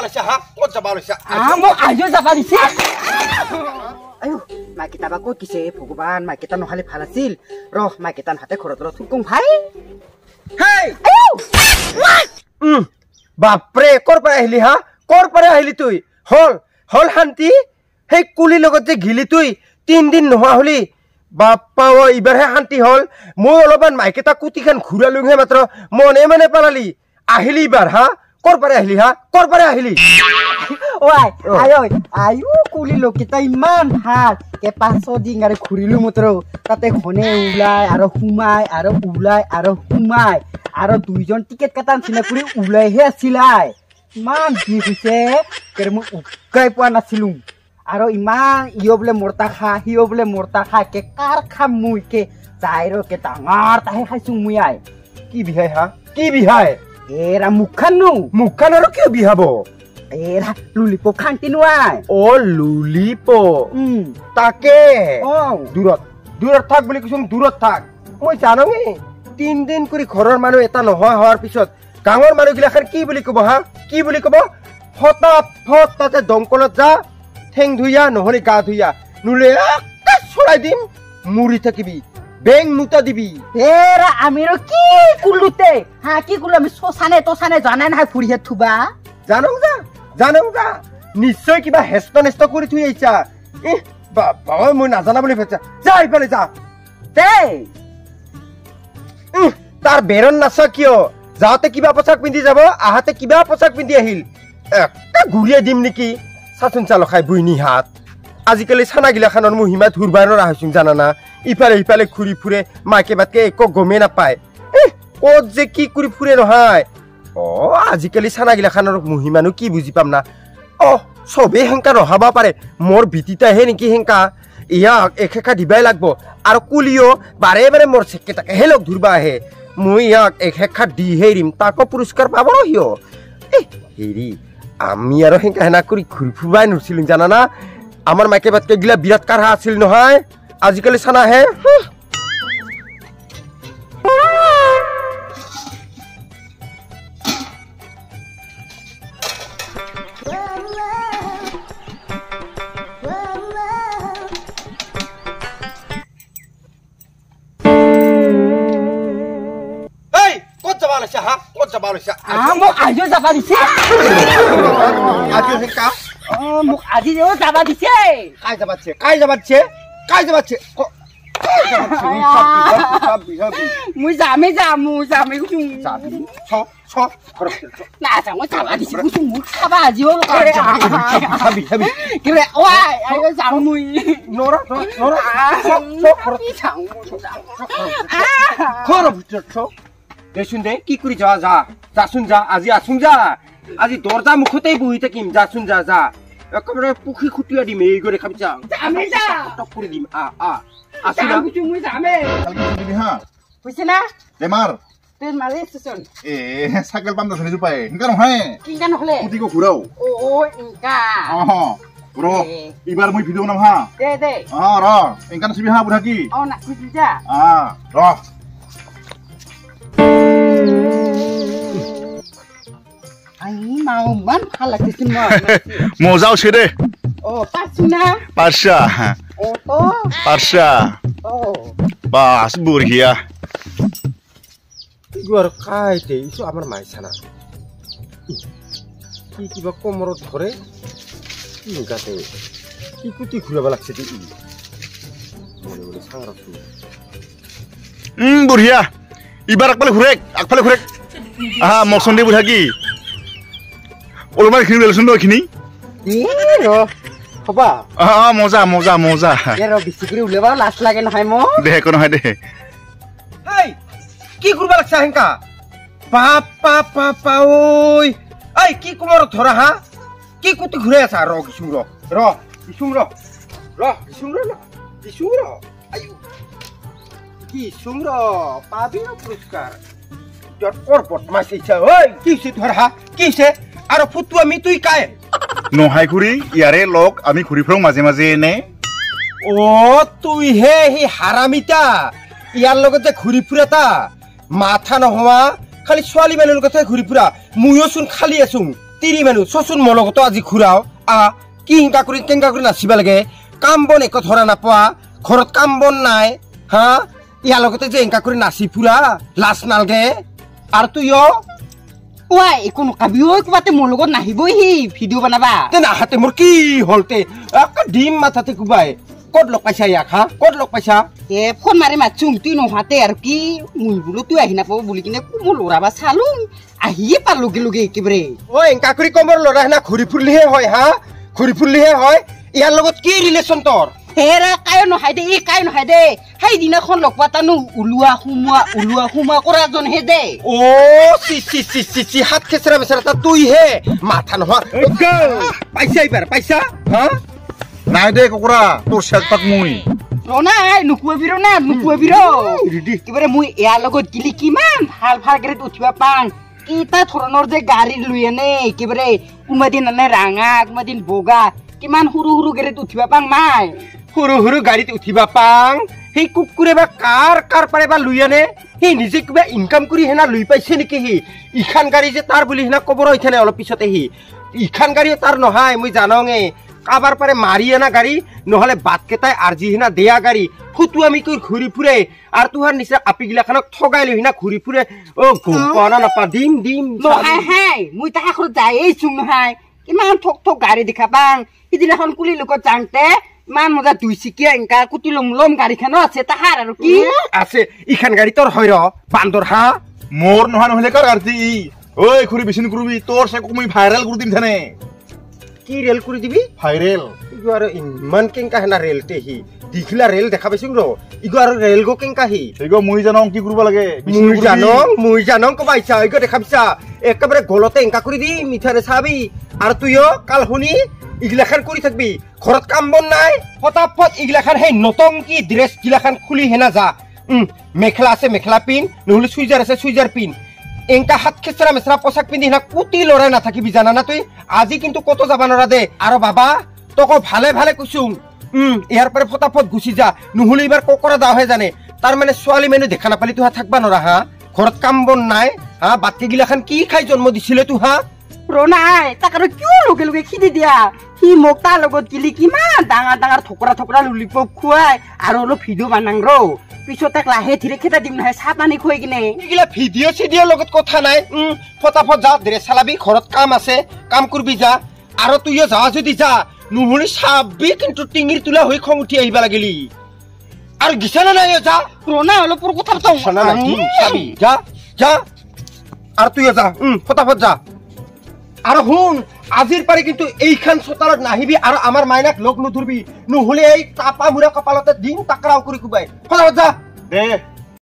লৈছা হা ক'ত যাবা লৈছা মোক আজিও যাবা দিছে আয়ো মাইকেইটা বা ক'ত কিছে ভগৱান মাইকেইটা নহ'লে ভাল আছিল ৰহ মাইকেইটা হাতে ঘৰত থুকুং ভাই হেই বাপৰে ক'ৰ পৰা আহিলি হা ক'ৰ পৰা আহিলি তুই হল শান্তি সেই কুলিৰ লগত যে ঘিলি তুই 3 দিন নোহোৱা হলি বাপ্পা এইবাৰহে শান্তি হল মই অলপমান মাইকেইটা কুটিখান ঘূৰালোহে মাত্ৰ মনে মনে পালালি আহিলি এইবাৰ হা ক'ৰ পৰা আহিলি হা ক'ৰ পৰা আহিলি আয়ো কুলি লোকেইটা ইমান ভাল কে 5 দিন আৰু ঘূৰিলো মাত্ৰ তাতে ঘনে ওলাই আৰু সোমাই আৰু ওলাই আৰু সোমাই আৰু দুইজন টিকেট কাটা নিচিনা কৰি ওলাইহে আছিলাই ইমান বিষ হৈছে মই উকাই পোৱা নাছিলো আৰু ইমান ইও বোলে মৰ্তা খা সিও বোলে মৰ্তা খা কে কাৰ খাম মই কে যাইৰ কে ডাঙৰ তাহে খাইছো মই আই কি বিহাই হা কি বিহাই এৰা মুখখান আৰু কিয় বিহাব এৰা লুলিপপ খান্তি নোৱাই লুলিপপ তাকে দূৰত থাক বুলি কৈছো দূৰত থাক মই জানোৱে 3 দিন কৰি ঘৰৰ মানুহ এটা নোহোৱা হোৱাৰ পিছত গাঁৱৰ মানুহগিলাখান কি বুলি ক'ব হা কি বুলি ক'ব ফটাফট তাতে দমকলত যা ঠেং ধুইয়া নহলে গা ধুইয়া নুলে চলাই দিম মুৰি থাকিবি বেং মুতা দিবি এৰা আমিৰো কি কুলুতে হা কি কুলু আমি তোছানে জানাই নাই ফুৰিহে থুবা জানো যা নিশ্চয় কিবা হেষ্ট নেষ্ট কৰি থৈ আহিছা বাবা মই নাজানা বুলি ভাবিছা যা ইফালে যা তাৰ বেৰন নাচা কিয় যাওঁতে কিবা পোচাক পিন্ধি যাব আহাতে কিবা পোচাক পিন্ধি আহিল একটা ঘূৰিয়াই দিম নেকি চাচোন চাল খাই বইনি হাত আজিকালি চানাগিলাখানৰ মহিমা ধুৰবাৰ আহিছোন জানানা ইফালে ঘূৰি ফুৰে মাকে বাতকে একো গমেই নাপায় ক'ত যে কি কৰি ফুৰে নহয় আজিকালি চানাগিলাখানৰ মহিমানো কি বুজি পাম না চবেই হেংকা ৰহাব পাৰে মোৰ ভিতিতাহে নেকি হেংকা ইয়াক একেকা দিবাই লাগব আৰু কুলিও বাৰে বাৰে মোৰ চেকেটাকেহে লগ ধৰিবা আহে মই ইয়াক একেকা দিহে এৰিম তাকো পুৰস্কাৰ পাব সিও হেৰি আমি আৰু হেংকা হেনা কৰি ঘূৰি ফুৰিবাই নোৱাৰিছিলো জানানা আমাৰ মাকে বাতকে গিলা বিৰাট কাঢ়া আছিল নহয় আজিকালি চানাহে মোক আজিও যাবা দিছে মোক আজিও যাবা দিছে কাই যাবাচ্ছে মই যামেই মোক খাবা আজিও যাম মই দেচোন দে কি কৰি যাচোন যা আজি দৰ্জা মুখতেই বহি থাকিম যাচোন যা একেবাৰে পুখি খুটিয়া দিম এই কৰি খাবি কৰি দিম চাইকেল পাম ধৰি পায় এনেকা নহয় ঘূৰাও এইবাৰ মই ভিডিঅ' বনাম হা ৰ এনেকা নাচিবি হা বুঢ়া কি ৰ মজা আছে দে পারছা বাস বঢ়িয়া কাইতে ইসো আমার মাইছানা কি কিবা কোমরত ধরে কি গাতে কি কুটি ঘুরাবা লাগছে দি মনে মনে সাংরাছু বঢ়িয়া ইবাৰ আগফালে ঘুৰেক আহা মকসন্দি বুঢ়া কি অলপমান খিনি লৈছোন এইখিনি হবা মজা বিচিকৰি উলিয়াব লাজ লাগে নহয় মোক দে একো নহয় দে কি কৰিব লাগছে হেংকা পাপা ঐ কি কোমৰত ধৰা হা কি কুটি ঘূৰাই আছা গিচুম পাবি পুৰস্কাৰ আৰু ফুটুৱা মিতুই কাই নহাই ঘূৰি ইয়াৰে লগ আমি ঘূৰি ফুৰো মাজে মাজে এনে তুই হে হি হাৰামিতা ইয়াৰ লগত যে ঘূৰি ফুৰাতা মাথা নোহোৱা খালি ছোৱালী মানুহৰ লগত ঘূৰি ফুৰা ময়ো চোন খালি আছো তিৰি মানুহ চচোন মোৰ লগতো আজি ঘূৰাও কি কেংকা কৰি নাচিবা লাগে কাম বন একো ধৰা নাপোৱা ঘৰত কাম বন নাই হা ইয়াৰ লগতে যে এংকা কৰি নাচি ফুৰা লাজ নালগে আৰু তুই ঐ একো নকাবি ঐ ক'বাতে মোৰ লগত নাহিবই সি ভিডিঅ' বনাবা নাহাতে মোৰ কি হলতে ডিম মাথাতে কোবাই ক'ত লগ পাইছা ইয়াক হা ক'ত লগ পাইছা ফোন মাৰি মাতছোং তুই নহাতে আৰু কি মই বোলো তুই আহি নাপাব বুলি কিনে মোৰ ল'ৰাবা চালোঁ আহিয়ে পাৰ লগে একেবাৰে এংকা কৰি কমৰ ল'ৰা হেনা ঘূৰি ফুৰিলেহে হয় হা ঘূৰি ফুৰিলেহে হয় ইয়াৰ লগত কি ৰিলেশ্যন তোৰ হেৰা কায়ো নহয় দে কায়ো নহয় দে সেইদিনাখন লগ পাতানো ওলোৱা সোমোৱা কৰাজন হে দে চি হাত খেচৰা বেচৰা তুইহে মাথা নহয় পাইছা এইবাৰ পাইছা হা নাই দে কুকুৰা তোৰ চেক পাক মই নাই নুকুৱাবি একেবাৰে মই ইয়াৰ লগত গিলি কিমান ভাল গাড়ীত উঠিব পাং কেইটা ধৰণৰ যে গাড়ী লৈ আনে একেবাৰে কোনোবা দিন আনে ৰাঙা কোনোবা দিন বগা কিমান সৰু গাড়ীত উঠিব পাং মাই সৰু গাড়ীত উঠিবা পাং সেই কুকুৰে বা কাৰ পাৰে বা লৈ আনে সেই নিজে কিবা ইনকাম কৰি হেনা লৈ পাইছে নেকি সি ইখান গাড়ী যে তাৰ বুলি হেনা কবৰ হৈ থানে অলপ পিছতে সি ইখান গাড়ীও তাৰ নহয় মই জানঙে কাবাৰ পাৰে মাৰি আনা গাড়ী নহলে বাট কেইটাই আৰ্জি হেনা দেয়া গাড়ী ফুটু আমি কৰি ঘূৰি ফুৰে আৰু তোহাৰ নিচিনা আপিগিলাখানক ঠগাই লৈ হেনা ঘূৰি ফুৰে গম পোৱা না নাপা দিম মই তাহাৰ ঘৰত যায়েই চোন নহয় কিমান ঠক গাড়ী দেখা পাং সিদিনাখন কুলি লোকত যাওঁতে ইমান মজা 2 চকীয়া এংকা কুটি লম গাড়ীখানো আছে তাহাৰ আৰু কি আছে ইখান গাড়ী তোৰ হয় ৰ বান্দৰ হা মোৰ নহয় নহলে কাৰ গাড়ী ঐ খুৰি বেছি নকৰিবি তোৰ চেক মই ভাইৰেল কৰি দিম থানে কি ৰেল কৰি দিবি ভাইৰেল ইগো আৰু ইমান কেংকা হেনা ৰেলতে সি দিখিলা ৰেল দেখা পাইছোং ৰ ইগো আৰু ৰেল গো কেংকা সি ইগো মই জানং কি কৰিব লাগে মই জানং কবাইছা ইগো দেখা পাইছা একেবাৰে গলতে এংকা কৰি দি মিঠাৰে চাবি আৰু তুইও কাল শুনি ইগিলাখান কৰি থাকবি ঘৰত কাম বন নাই ফটাফট ইগিলাখান সেই নতংকি ড্ৰেছ গিলাখান খুলি হেনা যা মেখেলা আছে মেখেলা পিন নহলে চুইজাৰ আছে চুইজাৰ পিন এংকা হাত খেচৰা মেচৰা পোচাক পিন্ধি হেনা কুটি লৰাই নাথাকিবি জানা না তুই আজি কিন্তু কত যাবা নৰা দে আৰু বাবা তোক ভালে কৈছোং ইয়াৰ পৰা ফটাফট গুচি যা নহলে এইবাৰ ককৰা দাহে জানে তাৰ মানে ছোৱালী মানুহ দেখা নাপালি তুহা থাকবা নৰা হা ঘৰত কাম বন নাই হা বাটকে গিলাখান কি খাই জন্ম দিছিলে তুহা নাই তাক আৰু কিয় লগে খিদি দিয়া সি মোক তাৰ লগত গিলি কিমান ডাঙৰ থকৰা লুলিপপ খুৱাই আৰু অলপ ভিডিঅ' বানাং ৰ পিছত তাক লাহে ধীৰে খেতা দিম নহয় চাহ পানী খুৱাই কিনে এইগিলা ভিডিঅ' চিডিঅ'ৰ লগত কথা নাই ফটাফট যা ড্ৰেছ চালাবি ঘৰত কাম আছে কাম কৰবি যা আৰু তুইও যা যদি যা নহলে চাবি কিন্তু টিঙিৰ তোলা হৈ খং উঠি আহিবা লাগিলি আৰু গিছানা নাই যা নাই অলপ কথা পাতাও চাবি যা আৰু তুইও যা ফটাফট যা আৰু শুন আজিৰ পাৰি কিন্তু এইখান চোতালত নাহিবি আৰু আমাৰ মাইনাক লগ নধৰবি নহলে এই তাপা মুৰা কপালতে দিন তাকৰাও কৰি কুবাই ফটাফট যা দে